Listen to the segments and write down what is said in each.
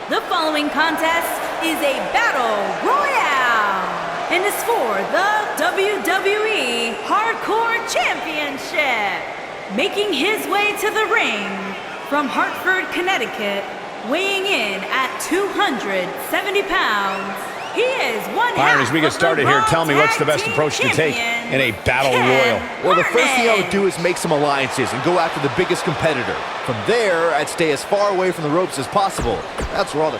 The following contest is a battle royale and is for the WWE Hardcore Championship. Making his way to the ring from Hartford, Connecticut, weighing in at 270 pounds, he is one half as we get started here, tell me what's the best approach to take in a battle royal? Well, the first thing I would do is make some alliances and go after the biggest competitor. From there, I'd stay as far away from the ropes as possible. That's where all the...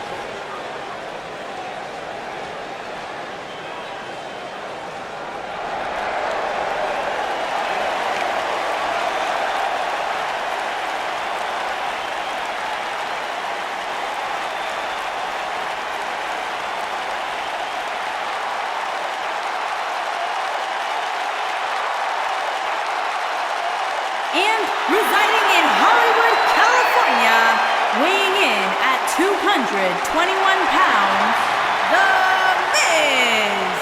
And residing in Hollywood, California, weighing in at 221 pounds, The Miz.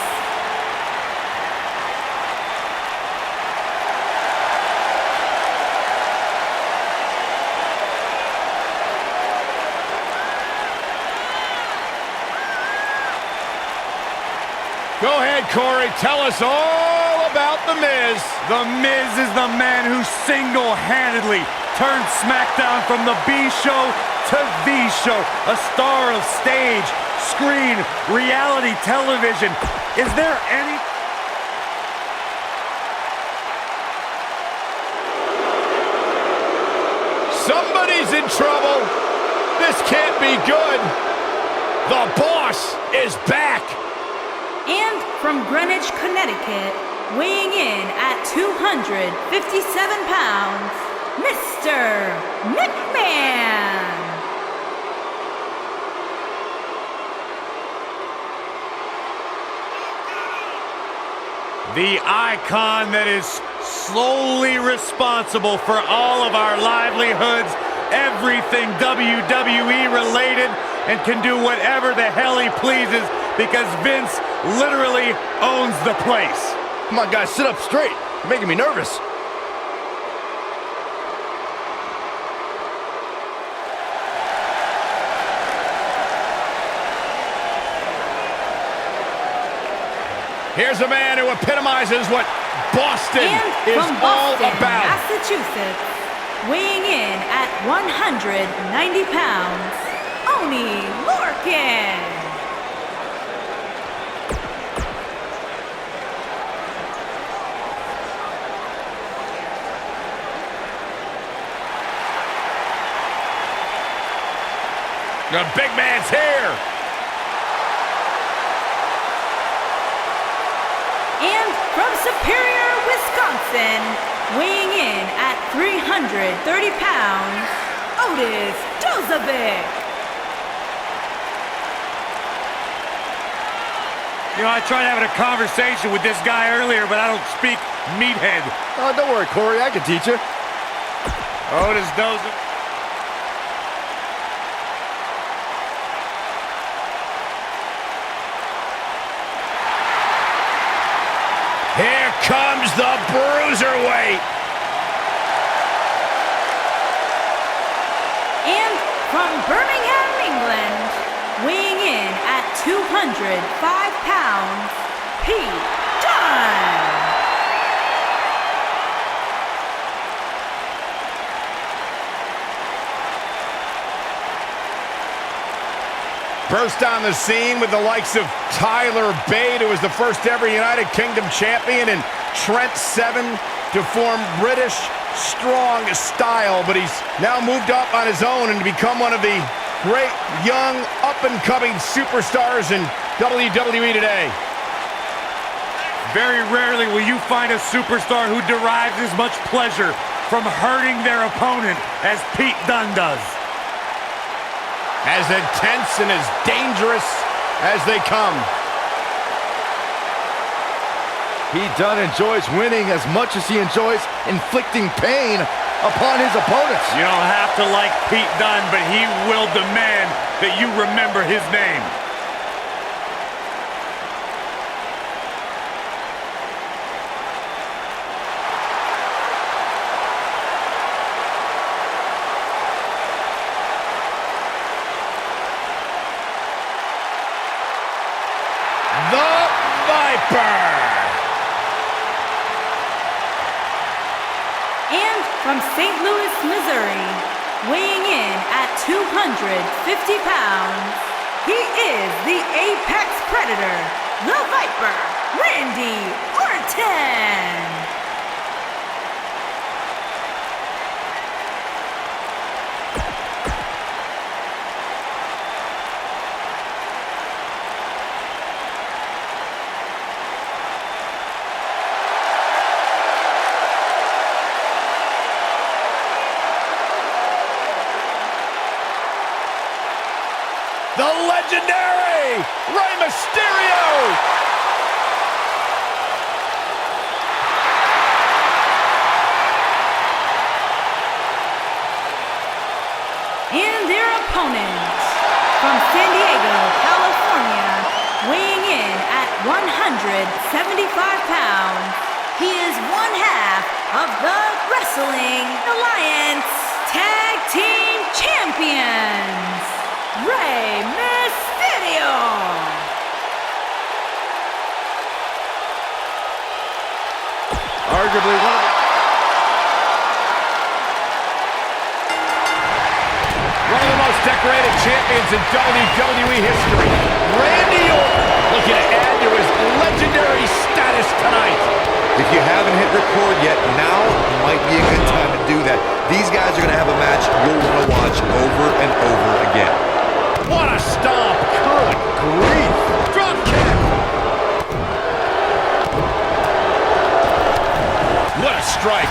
Go ahead, Corey. Tell us all about The Miz. The Miz is the man who single-handedly turned SmackDown from the B show to the show. A star of stage, screen, reality television. Is there any... Somebody's in trouble. This can't be good. The boss is back. And from Greenwich, Connecticut, weighing in at 257 pounds, Mr. McMahon. The icon that is slowly responsible for all of our livelihoods, everything WWE related, and can do whatever the hell he pleases because Vince literally owns the place. Come on, guys, sit up straight. You're making me nervous. Here's a man who epitomizes what Boston is from all Boston, about. Massachusetts, weighing in at 190 pounds, Oni Lorcan. The big man's here. And from Superior, Wisconsin, weighing in at 330 pounds, Otis Dozovic. You know, I tried having a conversation with this guy earlier, but I don't speak meathead. Oh, don't worry, Corey, I can teach you. Otis Dozovic. Here comes the Bruiserweight. And from Birmingham, England, weighing in at 205 pounds, Pete Dunne. Burst on the scene with the likes of Tyler Bate, who was the first ever United Kingdom champion, and Trent Seven to form British Strong Style. But he's now moved up on his own and become one of the great young up-and-coming superstars in WWE today. Very rarely will you find a superstar who derives as much pleasure from hurting their opponent as Pete Dunne does. As intense and as dangerous as they come. Pete Dunne enjoys winning as much as he enjoys inflicting pain upon his opponents. You don't have to like Pete Dunne, but he will demand that you remember his name. Viper! And from St. Louis, Missouri, weighing in at 250 pounds, he is the Apex Predator, the Viper, Randy Orton! The legendary Rey Mysterio! And their opponent, from San Diego, California, weighing in at 175 pounds, he is one half of the Wrestling Alliance Tag Team Champions, Rey Mysterio! Arguably one of the most decorated champions in WWE history, Randy Orton, looking to add to his legendary status tonight. If you haven't hit record yet, now might be a good time to do that. These guys are going to have a match you'll want to watch over and over again. What a stomp! Good grief! Drop kick! What a strike!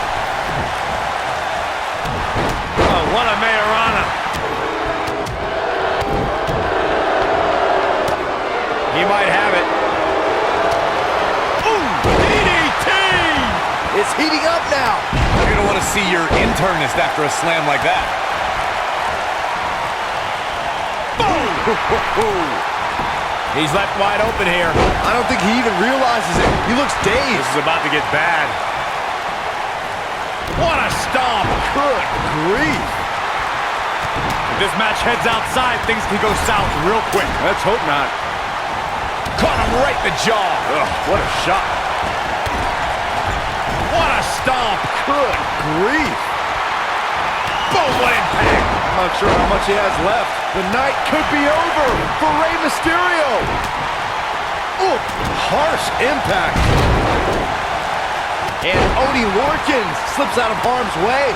Oh, what a Mayorana. He might have it. Ooh! DDT! it's heating up now. You're going to want to see your internist after a slam like that. He's left wide open here. I don't think he even realizes it. He looks This dazed. is about to get bad. What a stomp! Good grief. If this match heads outside, things can go south real quick. Let's hope not. Caught him right in the jaw. Ugh, what a shot. What a stomp! Good grief. Boom! What impact! I'm not sure how much he has left. The night could be over for Rey Mysterio. Ooh, harsh impact. And Oney Lorcan slips out of harm's way.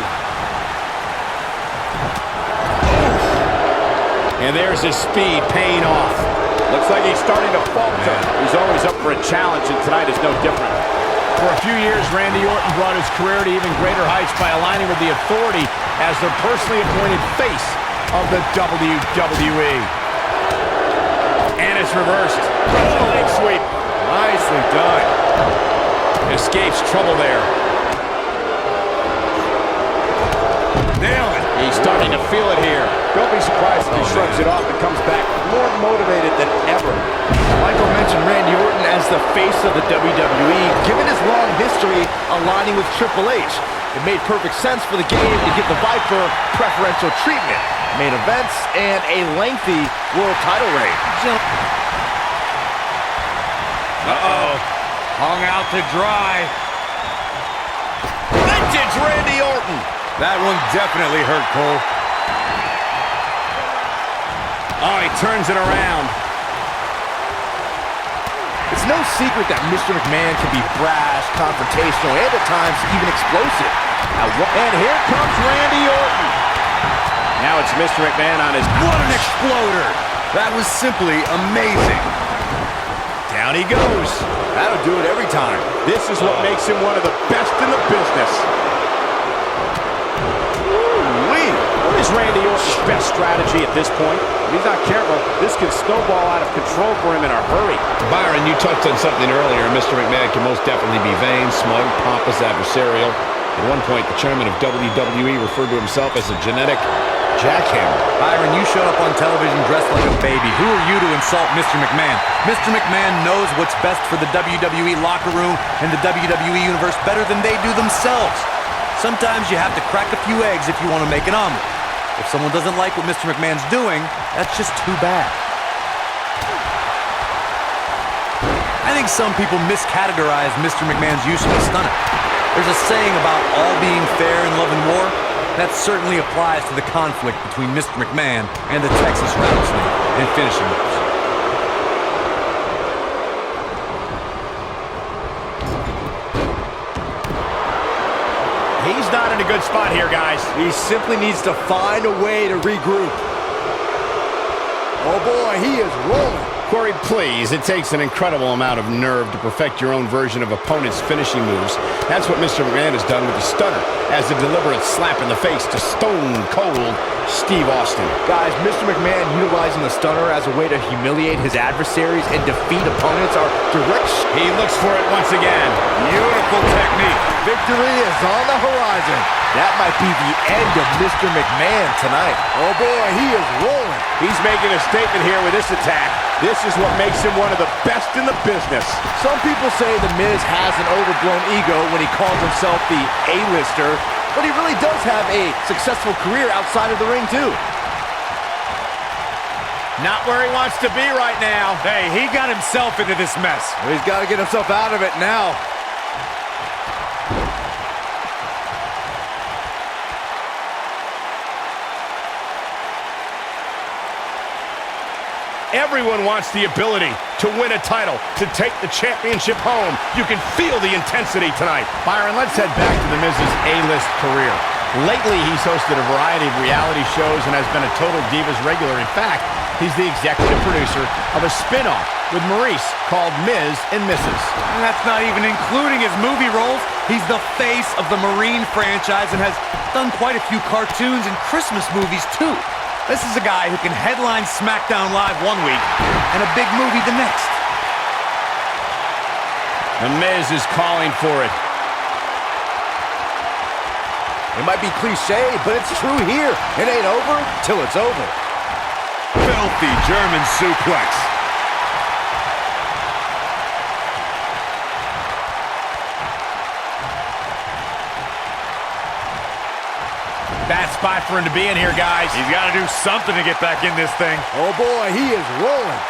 And there's his speed paying off. Looks like he's starting to falter. He's always up for a challenge, and tonight is no different. For a few years, Randy Orton brought his career to even greater heights by aligning with the Authority as their personally appointed face of the WWE. And it's reversed. Leg sweep. Nicely done. Escapes trouble there. Nailed it. He's starting to feel it here. Don't be surprised if he shrugs it off and comes back more motivated than ever. Michael mentioned Randy Orton as the face of the WWE. Given his long history aligning with Triple H, it made perfect sense for the game to give the Viper preferential treatment, main events, and a lengthy world title reign. Uh-oh. Hung out to dry. Vintage Randy Orton. That one definitely hurt, Cole. Oh, he turns it around. It's no secret that Mr. McMahon can be brash, confrontational, and at times even explosive. And here comes Randy Orton. Now it's Mr. McMahon on his... What an exploder! That was simply amazing. Down he goes. That'll do it every time. This is what makes him one of the best in the business. Ooh-wee. What is Randy Orton's best strategy at this point? If he's not careful, this can snowball out of control for him in a hurry. Byron, you touched on something earlier. Mr. McMahon can most definitely be vain, smug, pompous, adversarial. At one point, the chairman of WWE referred to himself as a genetic jackhammer. Byron, you showed up on television dressed like a baby. Who are you to insult Mr. McMahon? Mr. McMahon knows what's best for the WWE locker room and the WWE universe better than they do themselves. Sometimes you have to crack a few eggs if you want to make an omelet. If someone doesn't like what Mr. McMahon's doing, that's just too bad. And think some people miscategorize Mr. McMahon's use of the stunner. There's a saying about all being fair in love and war. That certainly applies to the conflict between Mr. McMahon and the Texas Rattlesnake in finishing moves. He's not in a good spot here, guys. He simply needs to find a way to regroup. Oh boy, he is rolling. Corey, please, it takes an incredible amount of nerve to perfect your own version of opponent's finishing moves. That's what Mr. McMahon has done with the stunner, as a deliberate slap in the face to Stone Cold Steve Austin. Guys, Mr. McMahon utilizing the stunner as a way to humiliate his adversaries and defeat opponents are direct. He looks for it once again. Beautiful technique. Victory is on the horizon. That might be the end of Mr. McMahon tonight. Oh boy, he is rolling. He's making a statement here with this attack. This is what makes him one of the best in the business. Some people say The Miz has an overblown ego when he calls himself the A-lister, but he really does have a successful career outside of the ring too. Not where he wants to be right now. Hey, he got himself into this mess. He's got to get himself out of it now. Everyone wants the ability to win a title, to take the championship home. You can feel the intensity tonight. Byron, let's head back to The Miz's A-list career. Lately, he's hosted a variety of reality shows and has been a Total Divas regular. In fact, he's the executive producer of a spin-off with Maurice called Miz and Mrs. And that's not even including his movie roles. He's the face of the Marine franchise and has done quite a few cartoons and Christmas movies, too. This is a guy who can headline SmackDown Live one week and a big movie the next. The Miz is calling for it. It might be cliche, but it's true here. It ain't over till it's over. Filthy German suplex. Bad spot for him to be in here, guys. He's got to do something to get back in this thing. Oh boy, he is rolling.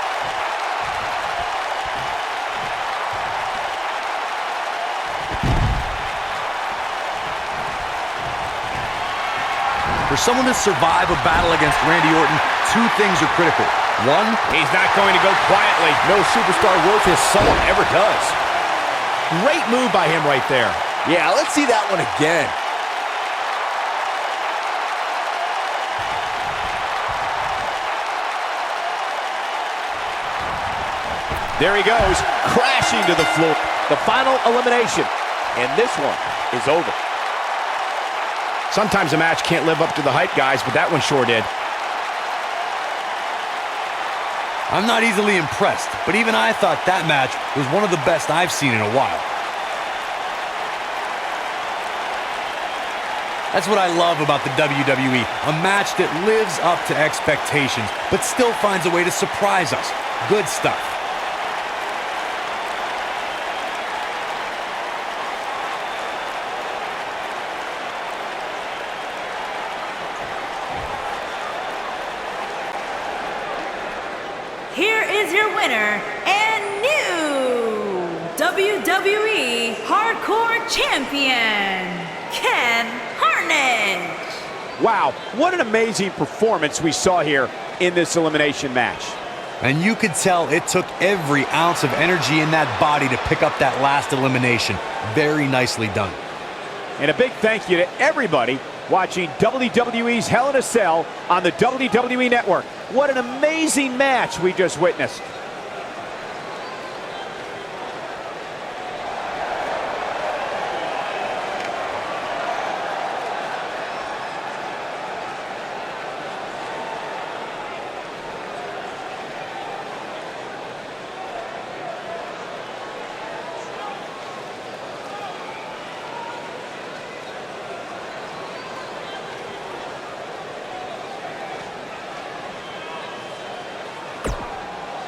For someone to survive a battle against Randy Orton, two things are critical. One, he's not going to go quietly. No superstar worth his salt ever does. Great move by him right there. Yeah, let's see that one again. There he goes, crashing to the floor. The final elimination, and this one is over. Sometimes a match can't live up to the hype, guys, but that one sure did. I'm not easily impressed, but even I thought that match was one of the best I've seen in a while. That's what I love about the WWE, a match that lives up to expectations, but still finds a way to surprise us. Good stuff. Here is your winner and new WWE Hardcore Champion, Karnage. Wow, what an amazing performance we saw here in this elimination match. And you could tell it took every ounce of energy in that body to pick up that last elimination. Very nicely done. And a big thank you to everybody watching WWE's Hell in a Cell on the WWE Network. What an amazing match we just witnessed.